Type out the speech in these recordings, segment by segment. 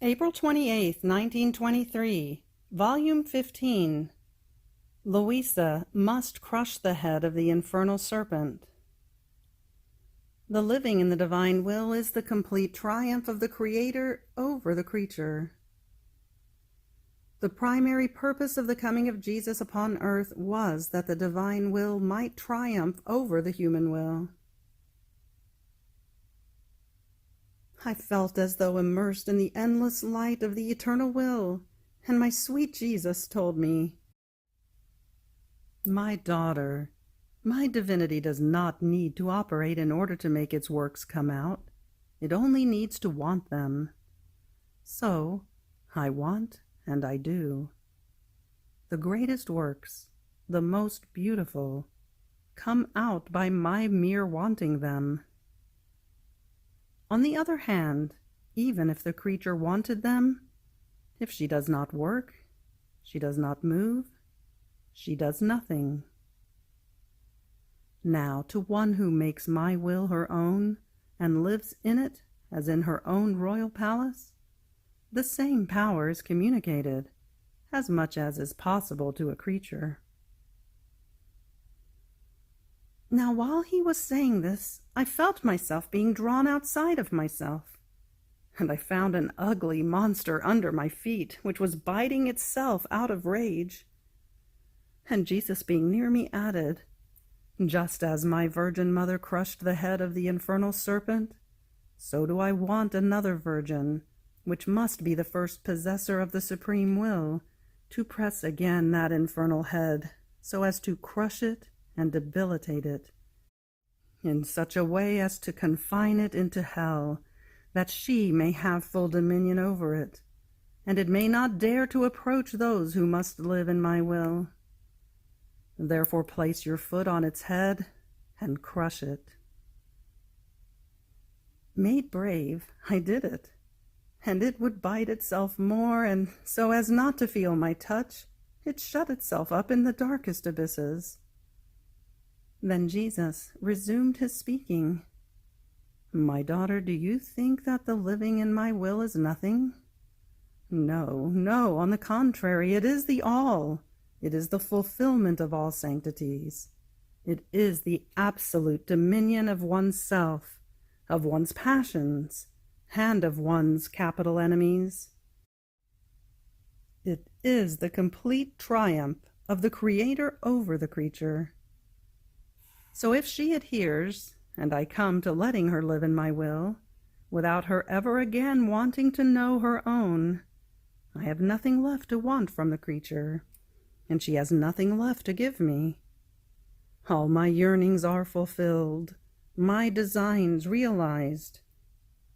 April 28th, 1923, Volume 15. Luisa must crush the head of the infernal serpent. The living in the divine will is the complete triumph of the Creator over the creature. The primary purpose of the coming of Jesus upon earth was that the divine will might triumph over the human will. I felt as though immersed in the endless light of the eternal will, and my sweet Jesus told me, "My daughter, my divinity does not need to operate in order to make its works come out. It only needs to want them. So, I want and I do. The greatest works, the most beautiful, come out by my mere wanting them. On the other hand, even if the creature wanted them, if she does not work, she does not move, she does nothing. Now, to one who makes my will her own and lives in it as in her own royal palace, the same power is communicated, as much as is possible to a creature." Now, while he was saying this, I felt myself being drawn outside of myself, and I found an ugly monster under my feet, which was biting itself out of rage. And Jesus, being near me, added, "Just as my Virgin Mother crushed the head of the infernal serpent, so do I want another Virgin, which must be the first possessor of the supreme will, to press again that infernal head, so as to crush it and debilitate it, in such a way as to confine it into hell, that she may have full dominion over it, and it may not dare to approach those who must live in my will. Therefore place your foot on its head and crush it." Made brave, I did it, and it would bite itself more, and so as not to feel my touch, it shut itself up in the darkest abysses. Then Jesus resumed his speaking. "My daughter, do you think that the living in my will is nothing? No, no, on the contrary, it is the all. It is the fulfillment of all sanctities. It is the absolute dominion of oneself, of one's passions, and of one's capital enemies. It is the complete triumph of the Creator over the creature. So if she adheres, and I come to letting her live in my will, without her ever again wanting to know her own, I have nothing left to want from the creature, and she has nothing left to give me. All my yearnings are fulfilled, my designs realized.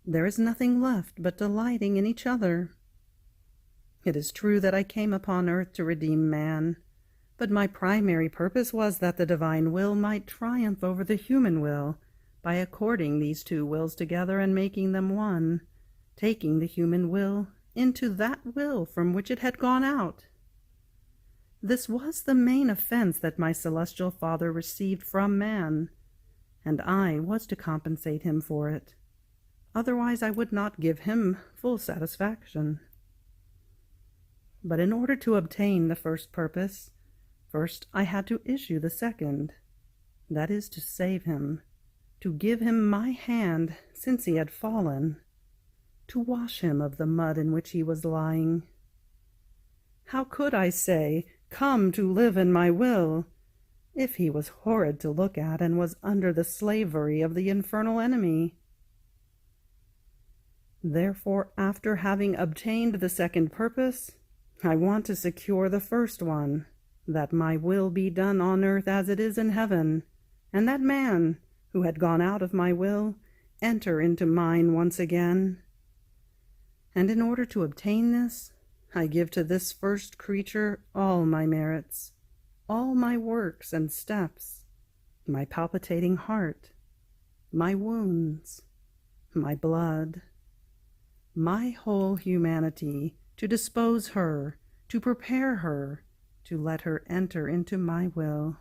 There is nothing left but delighting in each other. It is true that I came upon earth to redeem man, but my primary purpose was that the divine will might triumph over the human will by according these two wills together and making them one, taking the human will into that will from which it had gone out. This was the main offense that my celestial Father received from man, and I was to compensate him for it. Otherwise I would not give him full satisfaction. But in order to obtain the first purpose, first I had to issue the second, that is, to save him, to give him my hand since he had fallen, to wash him of the mud in which he was lying. How could I say, "Come to live in my will," if he was horrid to look at and was under the slavery of the infernal enemy? Therefore, after having obtained the second purpose, I want to secure the first one, that my will be done on earth as it is in heaven, and that man, who had gone out of my will, enter into mine once again. And in order to obtain this, I give to this first creature all my merits, all my works and steps, my palpitating heart, my wounds, my blood, my whole humanity, to dispose her, to prepare her, to let her enter into my will.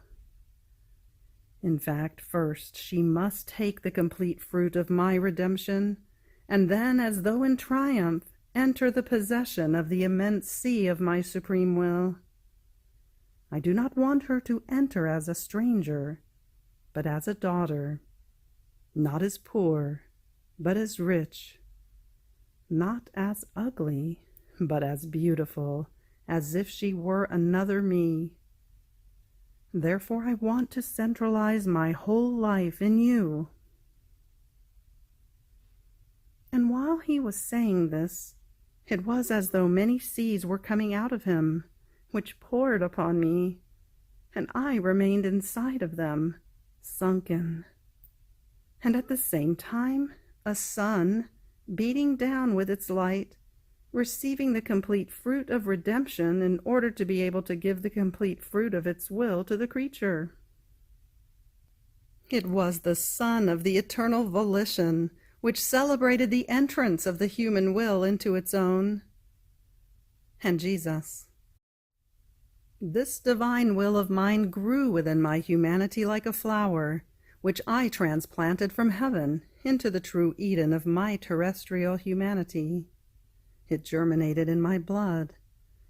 In fact, first she must take the complete fruit of my redemption, and then, as though in triumph, enter the possession of the immense sea of my supreme will. I do not want her to enter as a stranger, but as a daughter, not as poor, but as rich, not as ugly, but as beautiful, as if she were another me. Therefore I want to centralize my whole life in you." And while he was saying this, it was as though many seas were coming out of him, which poured upon me, and I remained inside of them, sunken. And at the same time, a sun, beating down with its light, receiving the complete fruit of redemption in order to be able to give the complete fruit of its will to the creature. It was the sun of the eternal volition, which celebrated the entrance of the human will into its own. And Jesus. This divine will of mine grew within my humanity like a flower, which I transplanted from heaven into the true Eden of my terrestrial humanity. It germinated in my blood.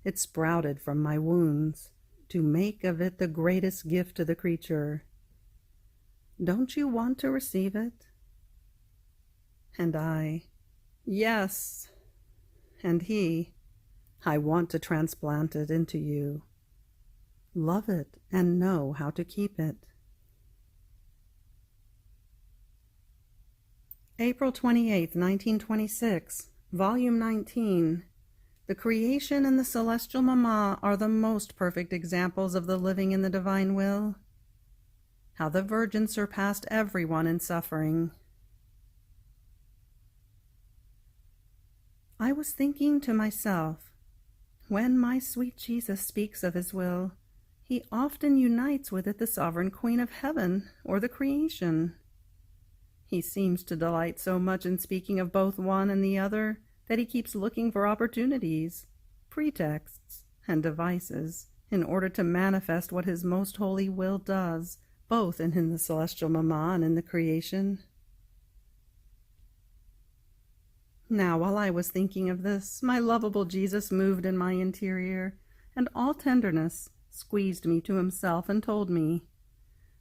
It sprouted from my wounds, to make of it the greatest gift to the creature. Don't you want to receive it? And I, yes. And he, I want to transplant it into you. Love it and know how to keep it. April 28, 1926, Volume 19. The creation and the celestial Mama are the most perfect examples of the living in the divine will. How the Virgin surpassed everyone in suffering. I was thinking to myself, when my sweet Jesus speaks of his will, he often unites with it the sovereign Queen of Heaven or the creation. He seems to delight so much in speaking of both one and the other that he keeps looking for opportunities, pretexts, and devices in order to manifest what his most holy will does, both in the celestial Mama and in the creation. Now, while I was thinking of this, my lovable Jesus moved in my interior, and all tenderness squeezed me to himself and told me,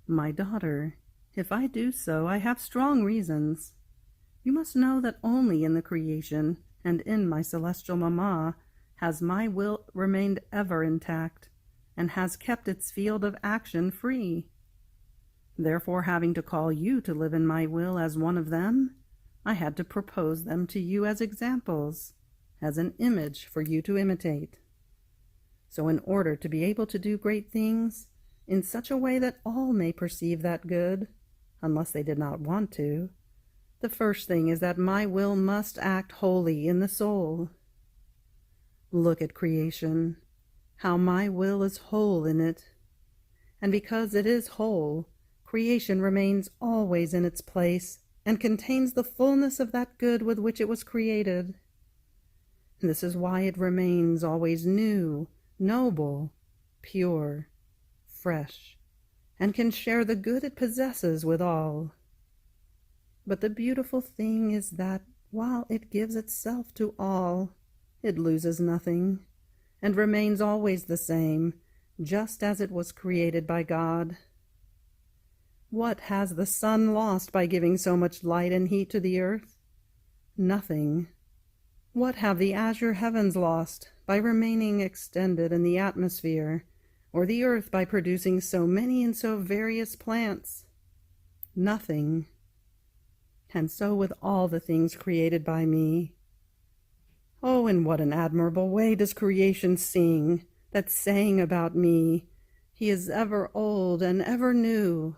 "My daughter, if I do so, I have strong reasons. You must know that only in the creation and in my celestial Mama has my will remained ever intact, and has kept its field of action free. Therefore, having to call you to live in my will as one of them, I had to propose them to you as examples, as an image for you to imitate. So in order to be able to do great things, in such a way that all may perceive that good, unless they did not want to, the first thing is that my will must act wholly in the soul. Look at creation, how my will is whole in it. And because it is whole, creation remains always in its place and contains the fullness of that good with which it was created. This is why it remains always new, noble, pure, fresh, and can share the good it possesses with all. But the beautiful thing is that while it gives itself to all, it loses nothing, and remains always the same, just as it was created by God. What has the sun lost by giving so much light and heat to the earth? Nothing. What have the azure heavens lost by remaining extended in the atmosphere, or the earth by producing so many and so various plants? Nothing. And so with all the things created by me. Oh, in what an admirable way does creation sing, that saying about me, "He is ever old and ever new."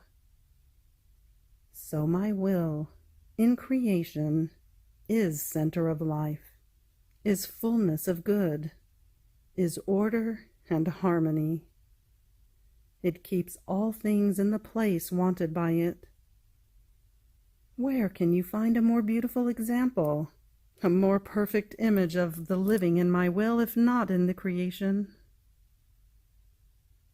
So my will, in creation, is center of life, is fullness of good, is order and harmony. It keeps all things in the place wanted by it. Where can you find a more beautiful example, a more perfect image of the living in my will, if not in the creation?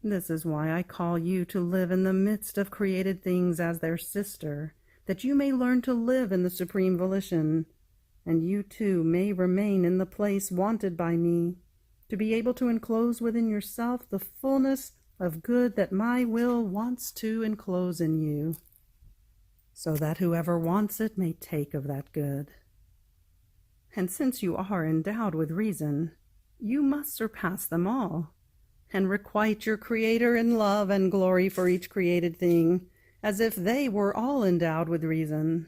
This is why I call you to live in the midst of created things as their sister, that you may learn to live in the supreme volition, and you too may remain in the place wanted by me, to be able to enclose within yourself the fullness of good that my will wants to enclose in you, so that whoever wants it may take of that good. And since you are endowed with reason, you must surpass them all, and requite your Creator in love and glory for each created thing, as if they were all endowed with reason.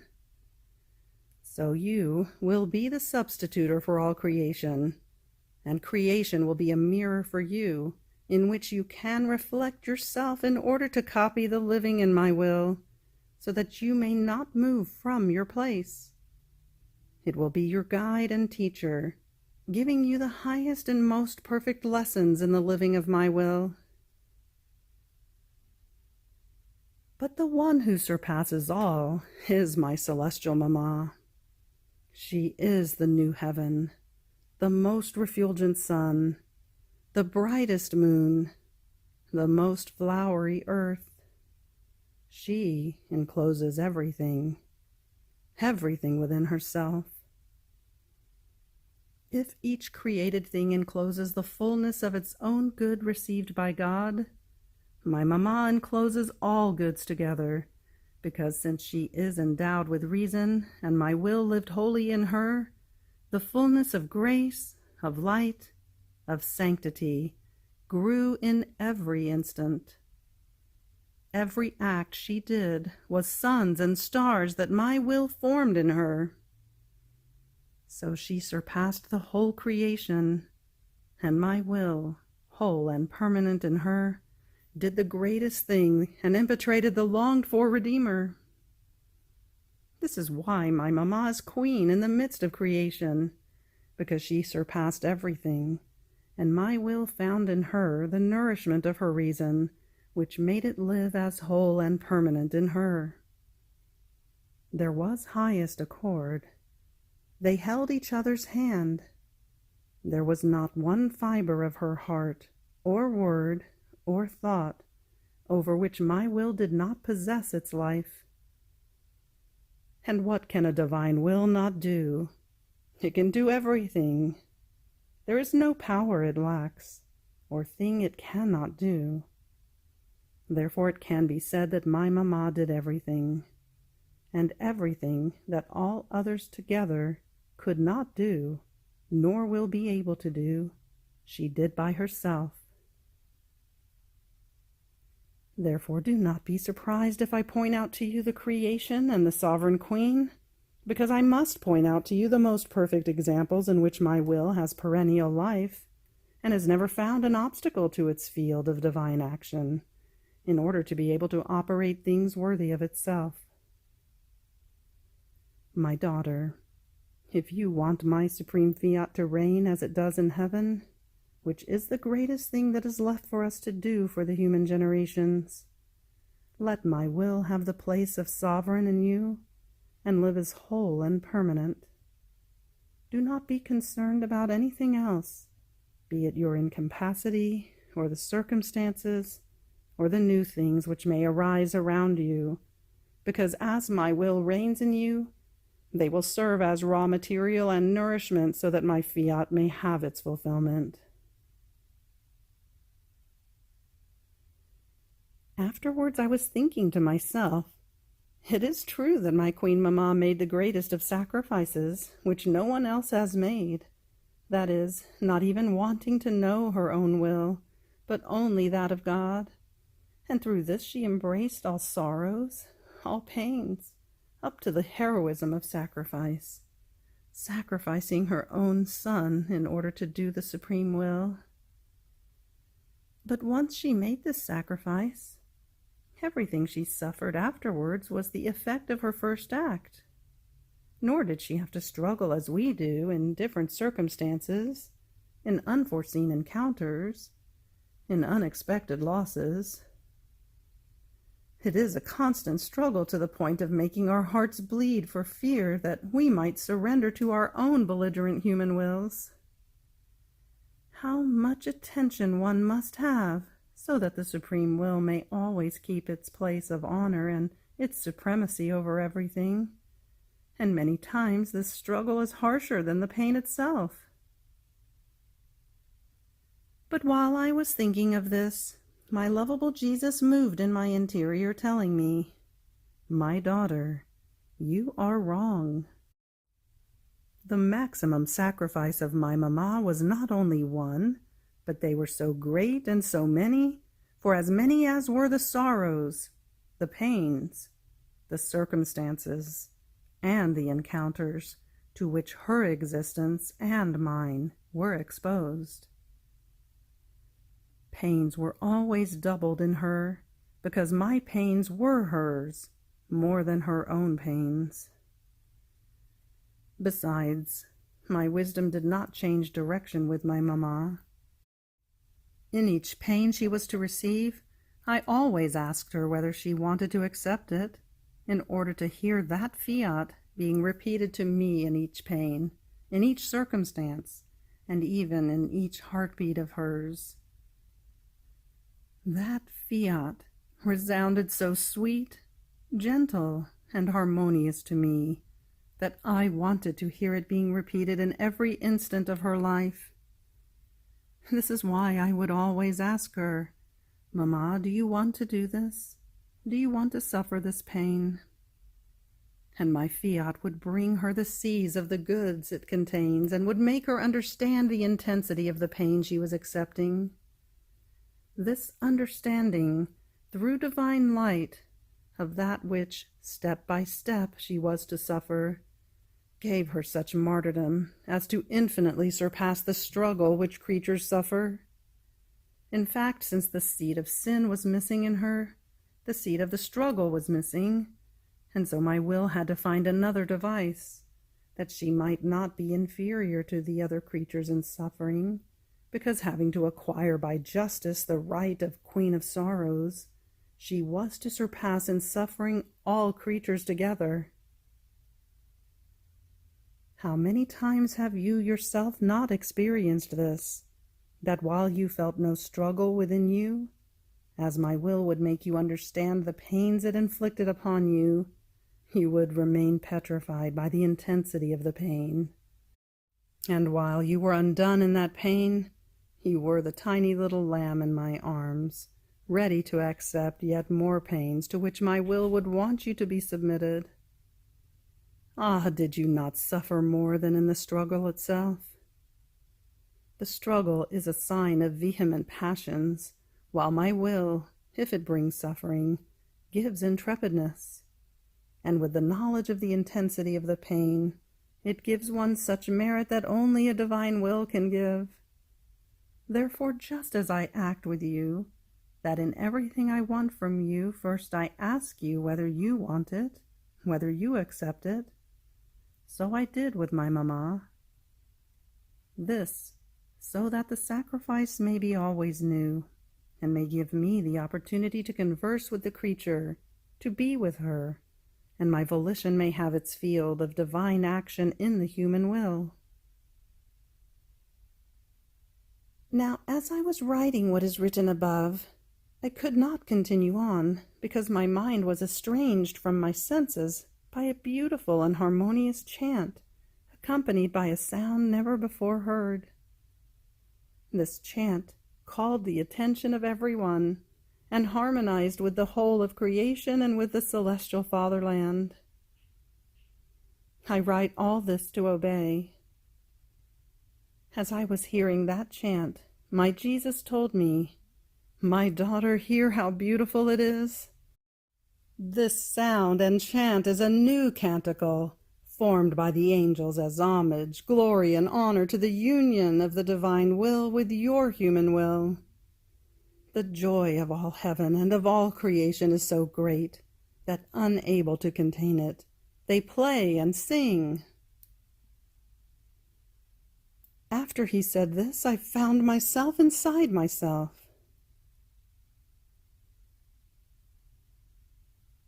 So you will be the substituter for all creation, and creation will be a mirror for you, in which you can reflect yourself in order to copy the living in my will, so that you may not move from your place. It will be your guide and teacher, giving you the highest and most perfect lessons in the living of my will. But the one who surpasses all is my celestial Mamma. She is the new heaven, the most refulgent sun, the brightest moon, the most flowery earth. She encloses everything within herself. If each created thing encloses the fullness of its own good received by God, my Mamma encloses all goods together, because since she is endowed with reason, and my will lived wholly in her, the fullness of grace, of light, of sanctity, grew in every instant. Every act she did was suns and stars that my will formed in her. So she surpassed the whole creation, and my will, whole and permanent in her, did the greatest thing and impetrated the longed-for Redeemer. This is why my Mamma is queen in the midst of creation, because she surpassed everything, and my will found in her the nourishment of her reason, which made it live as whole and permanent in her. There was highest accord. They held each other's hand. There was not one fiber of her heart, or word, or thought, over which my will did not possess its life. And what can a divine will not do? It can do everything. There is no power it lacks, or thing it cannot do. Therefore it can be said that my Mamma did everything, and everything that all others together could not do, nor will be able to do, she did by herself. Therefore do not be surprised if I point out to you the creation and the sovereign queen, because I must point out to you the most perfect examples in which my will has perennial life, and has never found an obstacle to its field of divine action, in order to be able to operate things worthy of itself. My daughter, if you want my supreme fiat to reign as it does in heaven, which is the greatest thing that is left for us to do for the human generations, let my will have the place of sovereign in you, and live as whole and permanent. Do not be concerned about anything else, be it your incapacity, or the circumstances, or the new things which may arise around you, because as my will reigns in you, they will serve as raw material and nourishment so that my fiat may have its fulfillment. Afterwards I was thinking to myself, it is true that my Queen Mamma made the greatest of sacrifices, which no one else has made, that is, not even wanting to know her own will, but only that of God, and through this she embraced all sorrows, all pains, up to the heroism of sacrifice, sacrificing her own son in order to do the supreme will. But once she made this sacrifice, everything she suffered afterwards was the effect of her first act. Nor did she have to struggle as we do in different circumstances, in unforeseen encounters, in unexpected losses. It is a constant struggle to the point of making our hearts bleed for fear that we might surrender to our own belligerent human wills. How much attention one must have so that the supreme will may always keep its place of honor and its supremacy over everything, and many times this struggle is harsher than the pain itself. But while I was thinking of this, my lovable Jesus moved in my interior, telling me, "My daughter, you are wrong." The maximum sacrifice of my mamma was not only one, but they were so great and so many, for as many as were the sorrows, the pains, the circumstances, and the encounters to which her existence and mine were exposed. Pains were always doubled in her, because my pains were hers more than her own pains. Besides, my wisdom did not change direction with my mamma. In each pain she was to receive, I always asked her whether she wanted to accept it, in order to hear that fiat being repeated to me in each pain, in each circumstance, and even in each heartbeat of hers. That fiat resounded so sweet, gentle, and harmonious to me, that I wanted to hear it being repeated in every instant of her life. This is why I would always ask her, "Mamma, do you want to do this? Do you want to suffer this pain?" And my fiat would bring her the seas of the goods it contains, and would make her understand the intensity of the pain she was accepting. This understanding, through divine light, of that which, step by step, she was to suffer, gave her such martyrdom as to infinitely surpass the struggle which creatures suffer. In fact, since the seed of sin was missing in her, the seed of the struggle was missing, and so my will had to find another device, that she might not be inferior to the other creatures in suffering, because having to acquire by justice the right of Queen of Sorrows, she was to surpass in suffering all creatures together. How many times have you yourself not experienced this, that while you felt no struggle within you, as my will would make you understand the pains it inflicted upon you, you would remain petrified by the intensity of the pain. And while you were undone in that pain, you were the tiny little lamb in my arms, ready to accept yet more pains to which my will would want you to be submitted. Ah, did you not suffer more than in the struggle itself? The struggle is a sign of vehement passions, while my will, if it brings suffering, gives intrepidness. And with the knowledge of the intensity of the pain, it gives one such merit that only a divine will can give. Therefore, just as I act with you, that in everything I want from you, first I ask you whether you want it, whether you accept it, so I did with my mamma. This, so that the sacrifice may be always new, and may give me the opportunity to converse with the creature, to be with her, and my volition may have its field of divine action in the human will. Now, as I was writing what is written above, I could not continue on, because my mind was estranged from my senses by a beautiful and harmonious chant, accompanied by a sound never before heard. This chant called the attention of everyone, and harmonized with the whole of creation and with the celestial fatherland. I write all this to obey. As I was hearing that chant, my Jesus told me, "My daughter, hear how beautiful it is. This sound and chant is a new canticle, formed by the angels as homage, glory, and honor to the union of the divine will with your human will. The joy of all heaven and of all creation is so great that, unable to contain it, they play and sing." After he said this, I found myself inside myself.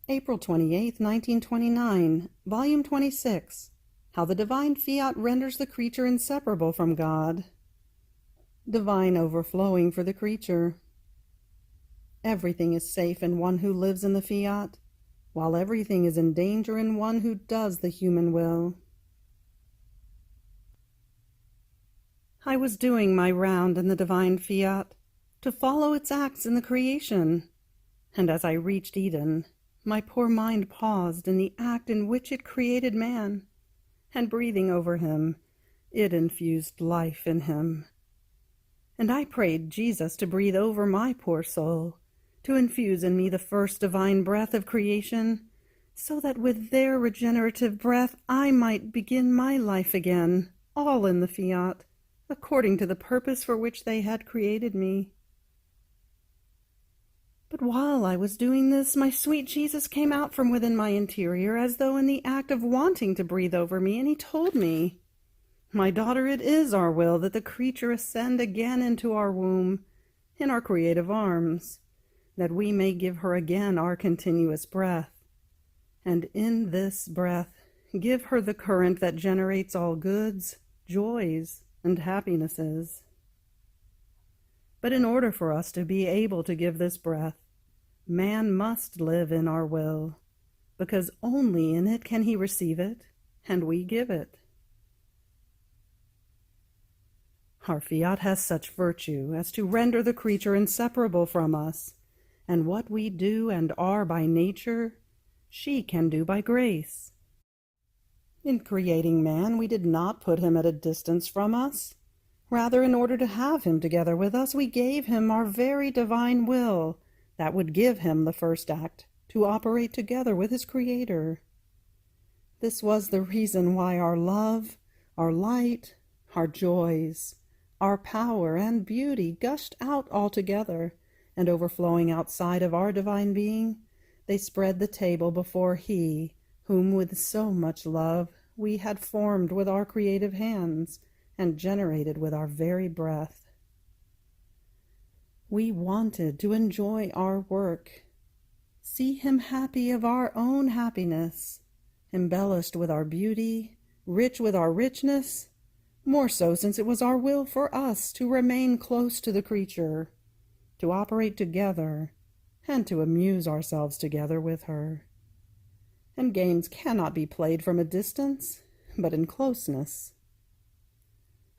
April 28, 1929, Volume 26, How the Divine Fiat Renders the Creature Inseparable from God. Divine Overflowing for the Creature. Everything is safe in one who lives in the Fiat, while everything is in danger in one who does the human will. I was doing my round in the divine Fiat to follow its acts in the creation, and as I reached Eden, my poor mind paused in the act in which it created man, and breathing over him, it infused life in him. And I prayed Jesus to breathe over my poor soul, to infuse in me the first divine breath of creation, so that with their regenerative breath I might begin my life again, all in the Fiat, according to the purpose for which they had created me. But while I was doing this, my sweet Jesus came out from within my interior as though in the act of wanting to breathe over me, and he told me, "My daughter, it is our will that the creature ascend again into our womb, in our creative arms, that we may give her again our continuous breath, and in this breath give her the current that generates all goods, joys, and happinesses." But in order for us to be able to give this breath, man must live in our will, because only in it can he receive it, and we give it. Our Fiat has such virtue as to render the creature inseparable from us, and what we do and are by nature, she can do by grace. In creating man, we did not put him at a distance from us. Rather, in order to have him together with us, we gave him our very divine will, that would give him the first act, to operate together with his Creator. This was the reason why our love, our light, our joys, our power and beauty gushed out altogether, and overflowing outside of our divine being, they spread the table before He, whom with so much love we had formed with our creative hands, and generated with our very breath. We wanted to enjoy our work, see him happy of our own happiness, embellished with our beauty, rich with our richness, more so since it was our will for us to remain close to the creature, to operate together, and to amuse ourselves together with her. And games cannot be played from a distance, but in closeness.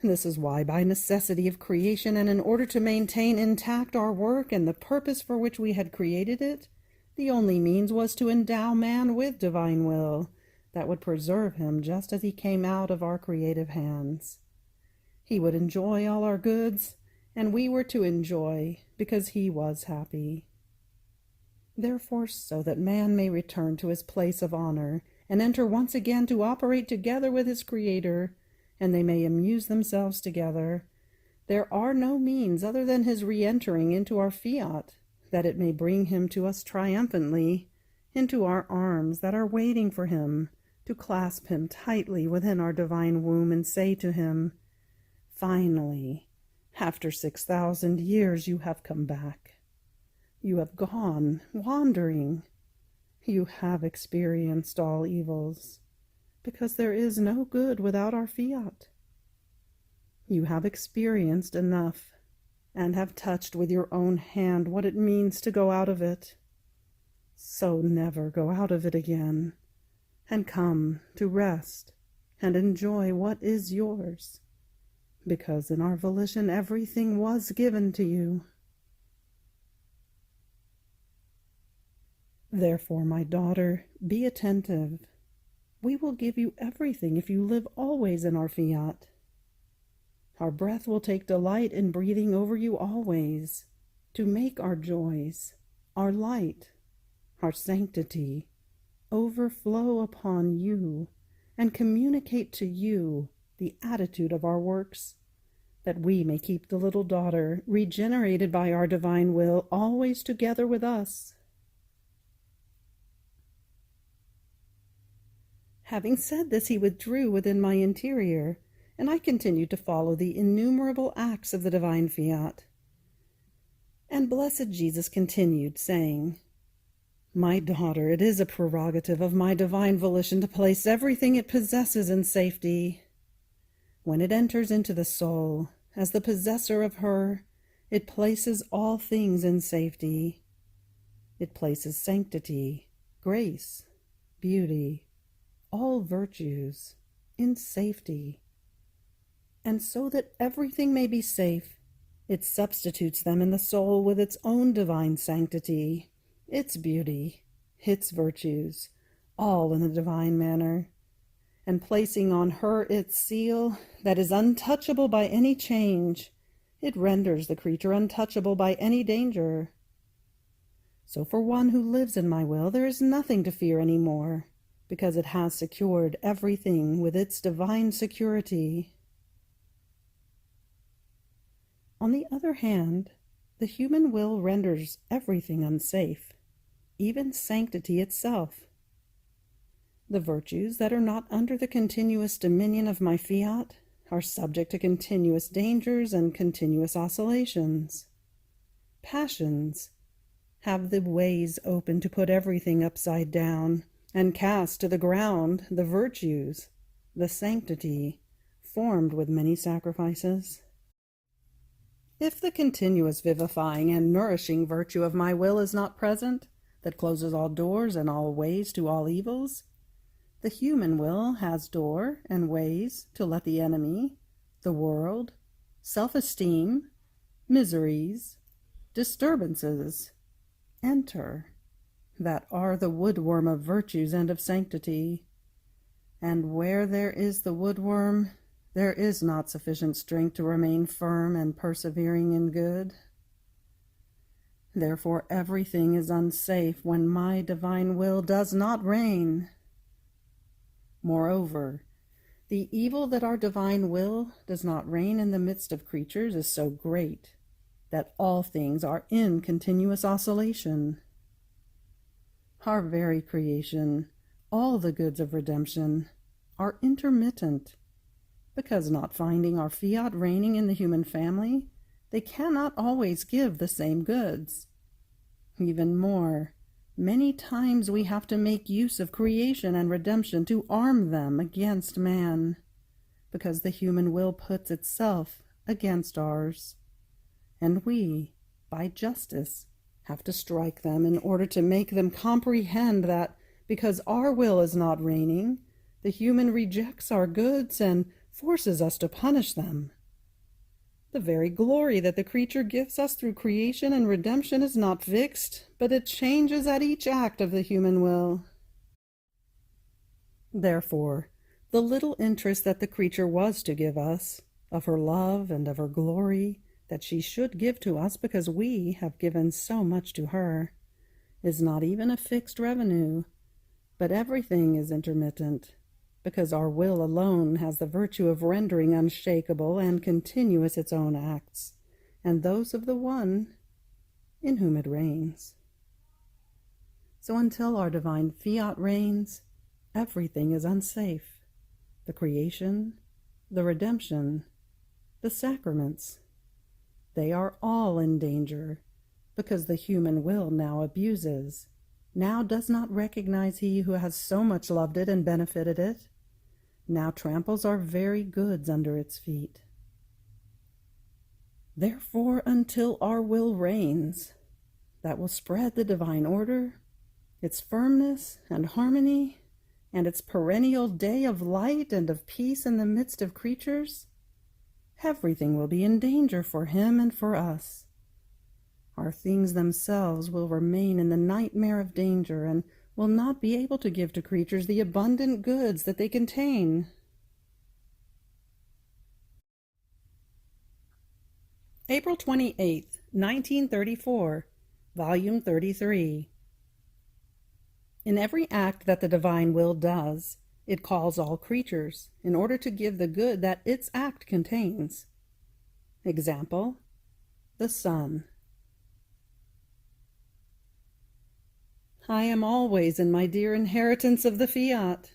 This is why, by necessity of creation, and in order to maintain intact our work and the purpose for which we had created it, the only means was to endow man with divine will that would preserve him just as he came out of our creative hands. He would enjoy all our goods, and we were to enjoy because he was happy. Therefore, so that man may return to his place of honor and enter once again to operate together with his Creator, and they may amuse themselves together, there are no means other than his re-entering into our Fiat, that it may bring him to us triumphantly, into our arms that are waiting for him, to clasp him tightly within our divine womb and say to him, "Finally, after 6,000 years you have come back. You have gone wandering. You have experienced all evils, because there is no good without our Fiat. You have experienced enough, and have touched with your own hand what it means to go out of it. So never go out of it again, and come to rest and enjoy what is yours, because in our volition everything was given to you. Therefore, my daughter, be attentive. We will give you everything if you live always in our Fiat. Our breath will take delight in breathing over you always, to make our joys, our light, our sanctity, overflow upon you, and communicate to you the attitude of our works, that we may keep the little daughter, regenerated by our divine will, always together with us. Having said this, he withdrew within my interior, and I continued to follow the innumerable acts of the divine Fiat. And blessed Jesus continued, saying, "My daughter, it is a prerogative of my divine volition to place everything it possesses in safety. When it enters into the soul, as the possessor of her, it places all things in safety. It places sanctity, grace, beauty, all virtues, in safety. And so that everything may be safe, it substitutes them in the soul with its own divine sanctity, its beauty, its virtues, all in a divine manner, and placing on her its seal that is untouchable by any change, it renders the creature untouchable by any danger. So for one who lives in my will, there is nothing to fear any more, because it has secured everything with its divine security. On the other hand, the human will renders everything unsafe, even sanctity itself. The virtues that are not under the continuous dominion of my fiat are subject to continuous dangers and continuous oscillations. Passions have the ways open to put everything upside down and cast to the ground the virtues, the sanctity, formed with many sacrifices. If the continuous vivifying and nourishing virtue of my will is not present, that closes all doors and all ways to all evils, the human will has door and ways to let the enemy, the world, self-esteem, miseries, disturbances, enter, that are the woodworm of virtues and of sanctity. And where there is the woodworm, there is not sufficient strength to remain firm and persevering in good. Therefore everything is unsafe when my divine will does not reign. Moreover, the evil that our divine will does not reign in the midst of creatures is so great that all things are in continuous oscillation. Our very creation, all the goods of redemption, are intermittent, because not finding our fiat reigning in the human family, they cannot always give the same goods. Even more, many times we have to make use of creation and redemption to arm them against man, because the human will puts itself against ours, and we, by justice, have to strike them in order to make them comprehend that, because our will is not reigning, the human rejects our goods and forces us to punish them. The very glory that the creature gives us through creation and redemption is not fixed, but it changes at each act of the human will. Therefore, the little interest that the creature was to give us, of her love and of her glory, that she should give to us because we have given so much to her, is not even a fixed revenue, but everything is intermittent, because our will alone has the virtue of rendering unshakable and continuous its own acts, and those of the one in whom it reigns. So until our divine fiat reigns, everything is unsafe. The creation, the redemption, the sacraments, they are all in danger, because the human will now abuses, now does not recognize he who has so much loved it and benefited it, now tramples our very goods under its feet. Therefore, until our will reigns, that will spread the divine order, its firmness and harmony, and its perennial day of light and of peace in the midst of creatures, everything will be in danger for him and for us. Our things themselves will remain in the nightmare of danger and will not be able to give to creatures the abundant goods that they contain. April 28th, 1934, Volume 33. In every act that the divine will does, it calls all creatures, in order to give the good that its act contains. Example, the sun. I am always in my dear inheritance of the fiat.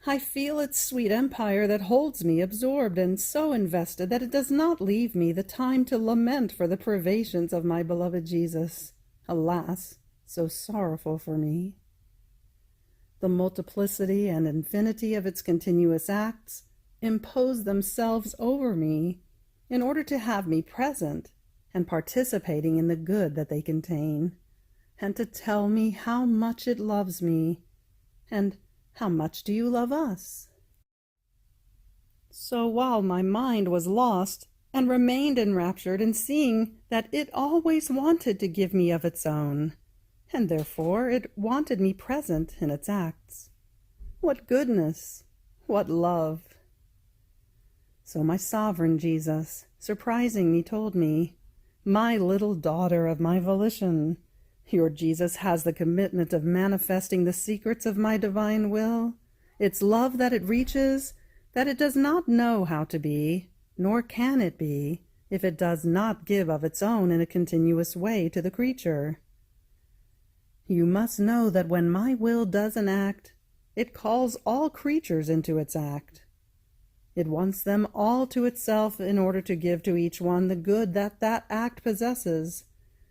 I feel its sweet empire that holds me absorbed and so invested that it does not leave me the time to lament for the privations of my beloved Jesus, alas, so sorrowful for me. The multiplicity and infinity of its continuous acts impose themselves over me in order to have me present and participating in the good that they contain, and to tell me how much it loves me, and how much do you love us? So while my mind was lost and remained enraptured in seeing that it always wanted to give me of its own, and therefore it wanted me present in its acts. What goodness! What love! So my sovereign Jesus, surprising me, told me, "My little daughter of my volition, your Jesus has the commitment of manifesting the secrets of my divine will, its love that it reaches, that it does not know how to be, nor can it be, if it does not give of its own in a continuous way to the creature. You must know that when my will does an act, it calls all creatures into its act. It wants them all to itself in order to give to each one the good that that act possesses,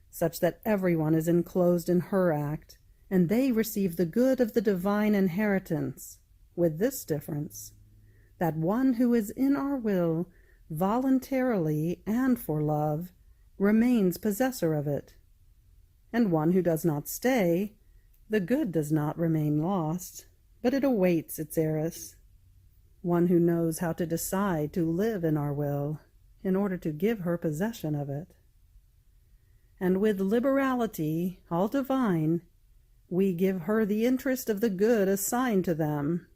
such that everyone is enclosed in her act, and they receive the good of the divine inheritance, with this difference, that one who is in our will, voluntarily and for love, remains possessor of it, and one who does not stay, the good does not remain lost, but it awaits its heiress, one who knows how to decide to live in our will, in order to give her possession of it. And with liberality, all divine, we give her the interest of the good assigned to them,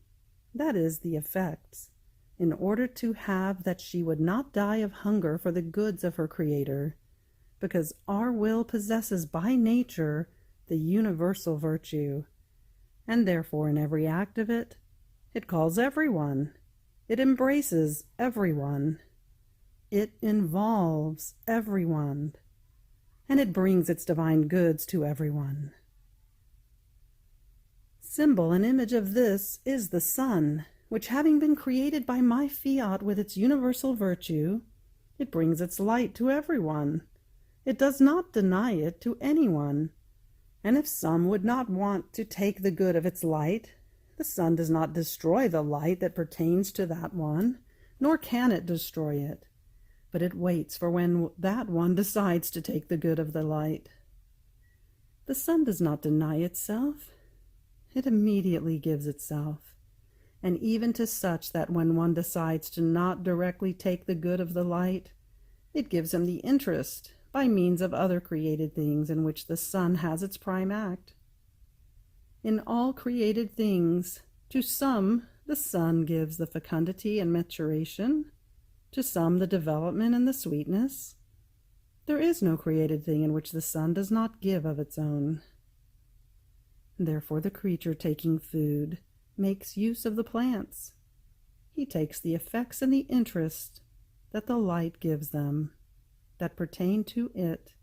that is, the effects, in order to have that she would not die of hunger for the goods of her Creator, because our will possesses by nature the universal virtue, and therefore in every act of it, it calls everyone, it embraces everyone, it involves everyone, and it brings its divine goods to everyone. Symbol and image of this is the sun, which having been created by my fiat with its universal virtue, it brings its light to everyone. It does not deny it to anyone. And if some would not want to take the good of its light, the sun does not destroy the light that pertains to that one, nor can it destroy it, but it waits for when that one decides to take the good of the light. The sun does not deny itself. It immediately gives itself, and even to such that when one decides to not directly take the good of the light, it gives him the interest by means of other created things in which the sun has its prime act. In all created things, to some the sun gives the fecundity and maturation, to some the development and the sweetness. There is no created thing in which the sun does not give of its own. Therefore the creature taking food makes use of the plants. He takes the effects and the interest that the light gives them, that pertain to it,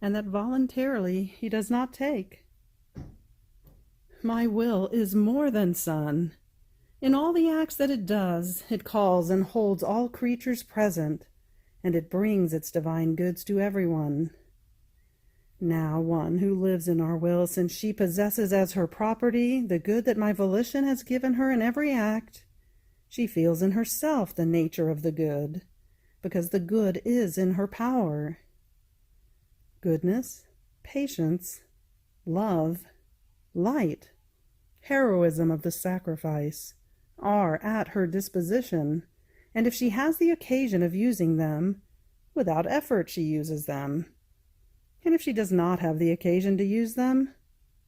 and that voluntarily he does not take. My will is more than sun. In all the acts that it does, it calls and holds all creatures present, and it brings its divine goods to everyone. Now one who lives in our will, since she possesses as her property the good that my volition has given her in every act, she feels in herself the nature of the good, because the good is in her power. Goodness, patience, love, light, heroism of the sacrifice, are at her disposition, and if she has the occasion of using them, without effort she uses them. And if she does not have the occasion to use them,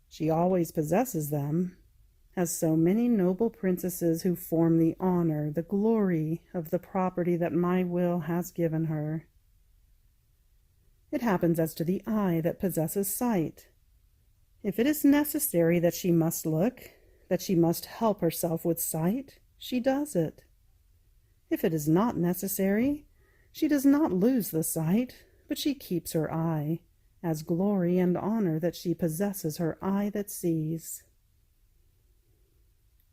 she always possesses them, as so many noble princesses who form the honor, the glory of the property that my will has given her. It happens as to the eye that possesses sight. If it is necessary that she must look, that she must help herself with sight, she does it. If it is not necessary, she does not lose the sight, but she keeps her eye, as glory and honor that she possesses her eye that sees.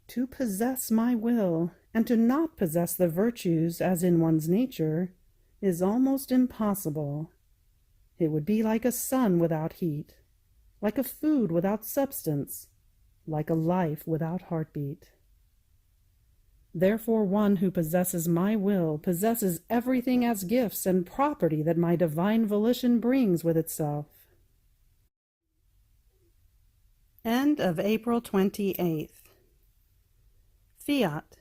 To possess my will, and to not possess the virtues as in one's nature, is almost impossible. It would be like a sun without heat, like a food without substance, like a life without heartbeat. Therefore one who possesses my will possesses everything as gifts and property that my divine volition brings with itself. End of April 28th. Fiat,